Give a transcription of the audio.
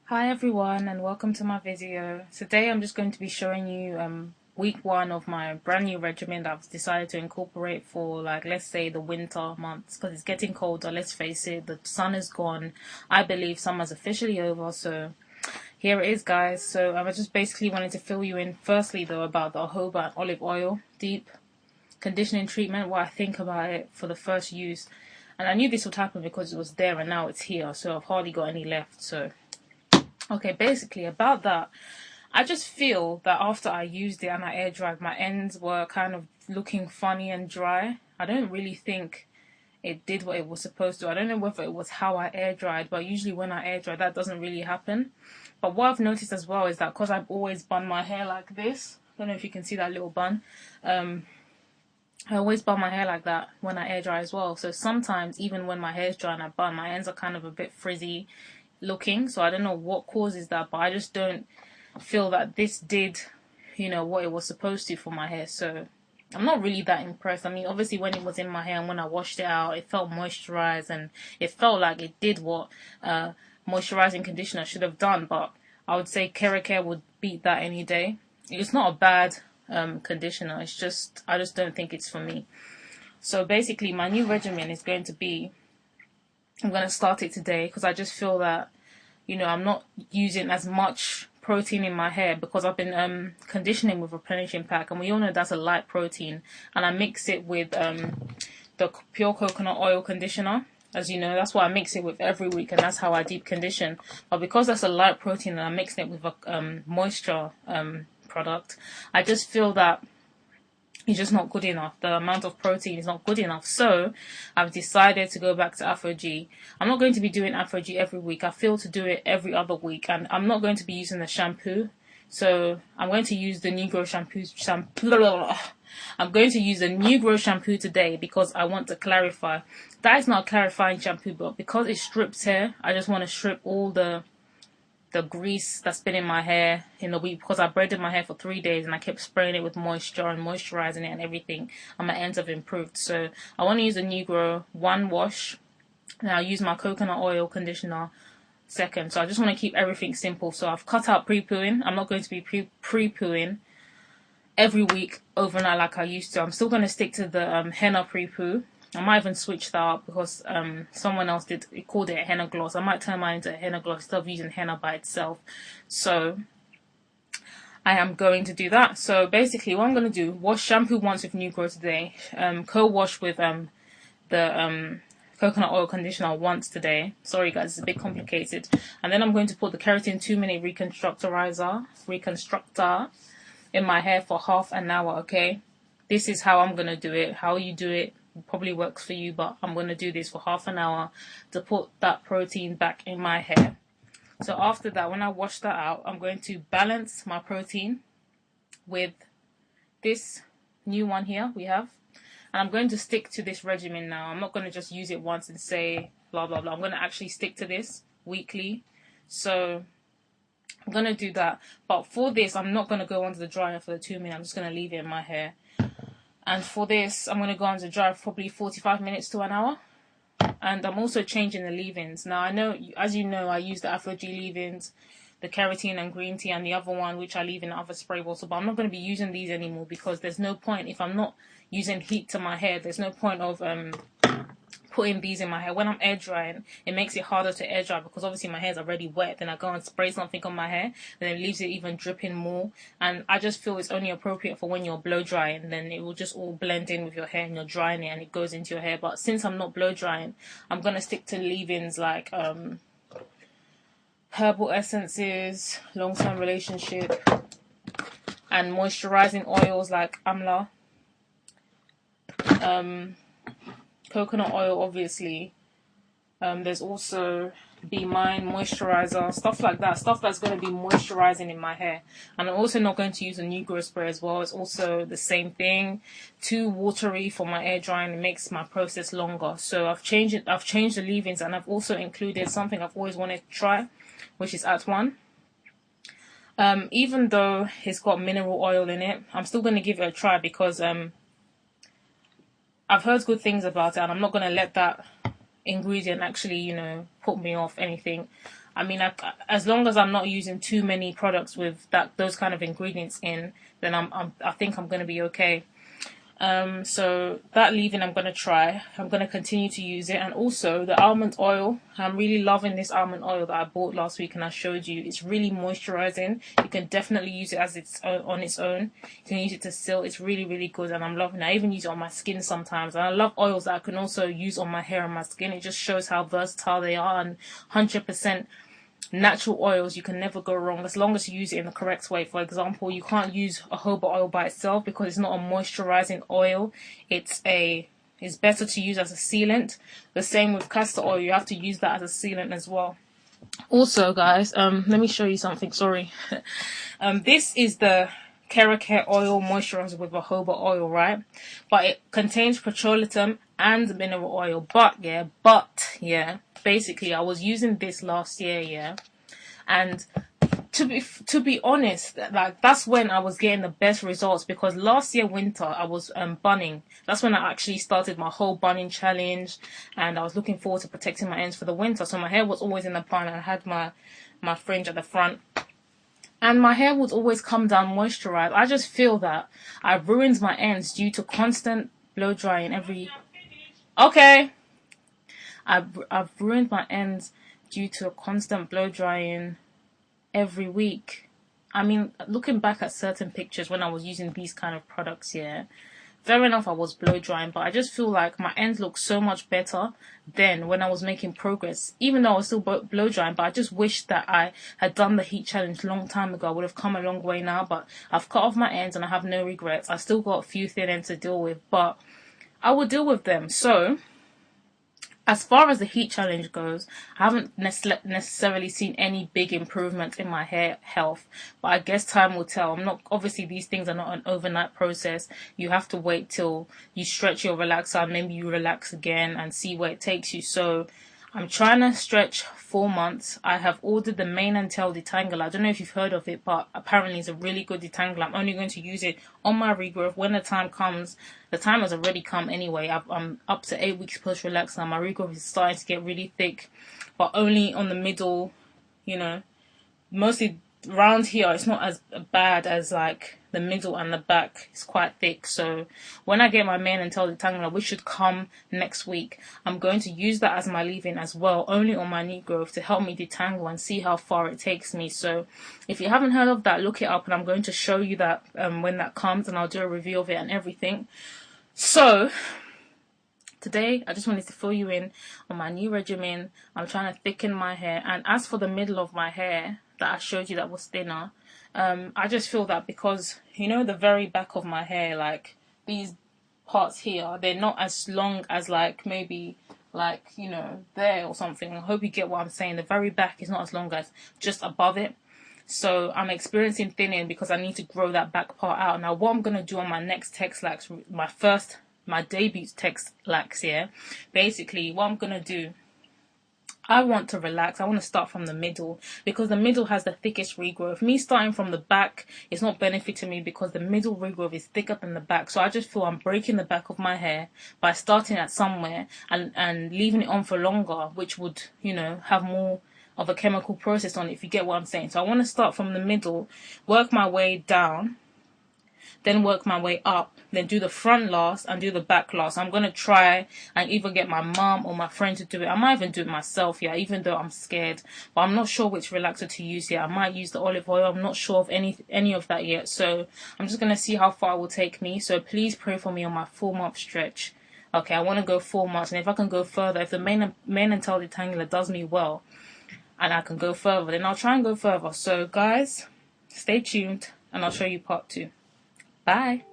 Hi everyone and welcome to my video. Today I'm just going to be showing you week one of my brand new regimen that I've decided to incorporate for, like, let's say the winter months, because it's getting colder. Let's face it, the sun is gone. I believe summer's officially over, so here it is, guys. So I just basically wanted to fill you in firstly though about the jojoba and olive oil deep conditioning treatment, what I think about it for the first use. And I knew this would happen because it was there and now it's here, so I've hardly got any left. So okay, basically about that, I just feel that after I used it and I air dried, my ends were kind of looking funny and dry. I don't really think it did what it was supposed to. I don't know whether it was how I air dried, but usually when I air dry, that doesn't really happen. But what I've noticed as well is that because I've always bun my hair like this, I don't know if you can see that little bun, I always bun my hair like that when I air dry as well. So sometimes even when my hair's dry and I bun, my ends are kind of a bit frizzy looking. So I don't know what causes that, but I just don't feel that this did, what it was supposed to for my hair. So I'm not really that impressed. I mean, obviously when it was in my hair and when I washed it out, it felt moisturized and it felt like it did what moisturizing conditioner should have done. But I would say Care would beat that any day. It's not a bad conditioner. It's just, I just don't think it's for me. So basically my new regimen is going to be, I'm going to start it today because I just feel that, I'm not using as much protein in my hair because I've been conditioning with replenishing pack, and we all know that's a light protein, and I mix it with the pure coconut oil conditioner. As you know, that's what I mix it with every week, and that's how I deep condition. But because that's a light protein and I'm mixing it with a moisture product, I just feel that it's just not good enough. The amount of protein is not good enough. So I've decided to go back to Afro G. I'm not going to be doing Afro G every week. I feel to do it every other week, and I'm not going to be using the shampoo. So I'm going to use the Negro shampoo. I'm going to use the Negro shampoo today because I want to clarify. That is not a clarifying shampoo, but because it strips hair, I just want to strip all the grease that's been in my hair in the week, because I braided my hair for 3 days and I kept spraying it with moisture and moisturizing it and everything, and my ends have improved. So I want to use a Negro one wash, and I'll use my coconut oil conditioner second. So I just want to keep everything simple. So I've cut out pre-pooing. I'm not going to be pre-pooing every week overnight like I used to. I'm still going to stick to the henna pre-poo. I might even switch that up because someone else called it a henna gloss. I might turn mine into a henna gloss instead of using henna by itself. So I am going to do that. So basically what I'm going to do, wash shampoo once with Negro today, co-wash with the coconut oil conditioner once today. Sorry guys, it's a bit complicated. And then I'm going to put the keratin 2-minute reconstructor in my hair for half an hour, okay? This is how I'm going to do it. How you do it probably works for you, but I'm going to do this for half an hour to put that protein back in my hair. So after that, when I wash that out, I'm going to balance my protein with this new one here we have, and I'm going to stick to this regimen now. I'm not going to just use it once and say blah blah blah. I'm going to actually stick to this weekly. So I'm going to do that, but for this I'm not going to go under the dryer for the 2 minutes. I'm just going to leave it in my hair. And for this, I'm going to go on the dry for probably 45 minutes to an hour. And I'm also changing the leave-ins. Now, I know, as you know, I use the Afro G leave-ins, the keratin and green tea, and the other one, which I leave in the other spray bottle. But I'm not going to be using these anymore because there's no point. If I'm not using heat to my hair, there's no point of putting these in my hair. When I'm air drying, it makes it harder to air dry because obviously my hair's already wet. Then I go and spray something on my hair, and it leaves it even dripping more. And I just feel it's only appropriate for when you're blow drying. Then it will just all blend in with your hair and you're drying it and it goes into your hair. But since I'm not blow drying, I'm gonna stick to leave-ins like herbal essences, long-term relationship, and moisturizing oils like amla. Coconut oil, obviously. There's also Be Mine moisturizer, stuff like that, stuff that's going to be moisturizing in my hair. And I'm also not going to use a Negro spray as well. It's also the same thing, too watery for my air drying. It makes my process longer. So I've changed it. I've changed the leave-ins, and I've also included something I've always wanted to try, which is At-One. Even though it's got mineral oil in it, I'm still going to give it a try because I've heard good things about it, and I'm not going to let that ingredient actually, put me off anything. I mean, as long as I'm not using too many products with those kind of ingredients in, then I think I'm gonna be okay. So that leave-in I'm going to try. I'm going to continue to use it. And also the almond oil. I'm really loving this almond oil that I bought last week and I showed you. It's really moisturizing. You can definitely use it as on its own. You can use it to seal. It's really, really good and I'm loving it. I even use it on my skin sometimes. And I love oils that I can also use on my hair and my skin. It just shows how versatile they are, and 100% natural oils. You can never go wrong as long as you use it in the correct way. For example, you can't use jojoba oil by itself because it's not a moisturizing oil. It's better to use as a sealant. The same with castor oil. You have to use that as a sealant as well. Also, guys, let me show you something. Sorry. This is the Keracare oil moisturizer with jojoba oil, right? But it contains petroleum and mineral oil. But yeah, basically I was using this last year, yeah, and to be honest, like that's when I was getting the best results, because last year winter I was bunning. That's when I actually started my whole bunning challenge, and I was looking forward to protecting my ends for the winter. So my hair was always in the bun and I had my fringe at the front. And my hair would always come down moisturized. I just feel that I've ruined my ends due to constant blow drying every... Okay. I've ruined my ends due to a constant blow drying every week. I mean, looking back at certain pictures when I was using these kind of products, yeah, fair enough, I was blow drying, but I just feel like my ends look so much better than when I was making progress, even though I was still blow drying. But I just wish that I had done the heat challenge a long time ago. I would have come a long way now, but I've cut off my ends and I have no regrets. I still got a few thin ends to deal with, but I will deal with them. So as far as the heat challenge goes, I haven't necessarily seen any big improvements in my hair health, but I guess time will tell. Obviously these things are not an overnight process. You have to wait till you stretch your relaxer and maybe you relax again and see where it takes you. So I'm trying to stretch 4 months. I have ordered the mane and tail detangler. I don't know if you've heard of it, but apparently it's a really good detangler. I'm only going to use it on my regrowth when the time comes. The time has already come anyway. I'm up to 8 weeks post relax now. My regrowth is starting to get really thick, but only on the middle, you know. Mostly around here it's not as bad as like the middle and the back. It's quite thick. So when I get my mane and tail detangler, which should come next week, I'm going to use that as my leave-in as well, only on my new growth, to help me detangle and see how far it takes me. So if you haven't heard of that, look it up, and I'm going to show you that when that comes, and I'll do a review of it and everything. So today I just wanted to fill you in on my new regimen. I'm trying to thicken my hair, and as for the middle of my hair that I showed you that was thinner, I just feel that because, you know, the very back of my hair, like these parts here, they're not as long as like maybe like, you know, there or something. I hope you get what I'm saying. The very back is not as long as just above it. So I'm experiencing thinning because I need to grow that back part out. Now what I'm going to do on my next text lax, my debut text lax here, basically what I'm going to do, I want to relax. I want to start from the middle because the middle has the thickest regrowth. Me starting from the back is not benefiting me because the middle regrowth is thicker than the back. So I just feel I'm breaking the back of my hair by starting at somewhere and leaving it on for longer, which would, you know, have more of a chemical process on it, if you get what I'm saying. So I want to start from the middle, work my way down, then work my way up, then do the front last and do the back last. I'm going to try and either get my mom or my friend to do it. I might even do it myself, yeah, even though I'm scared. But I'm not sure which relaxer to use yet. I might use the olive oil. I'm not sure of any of that yet. So I'm just going to see how far it will take me. So please pray for me on my 4-month stretch. Okay, I want to go 4 months. And if I can go further, if the mane and tail detangler does me well and I can go further, then I'll try and go further. So guys, stay tuned and I'll show you part 2. Bye.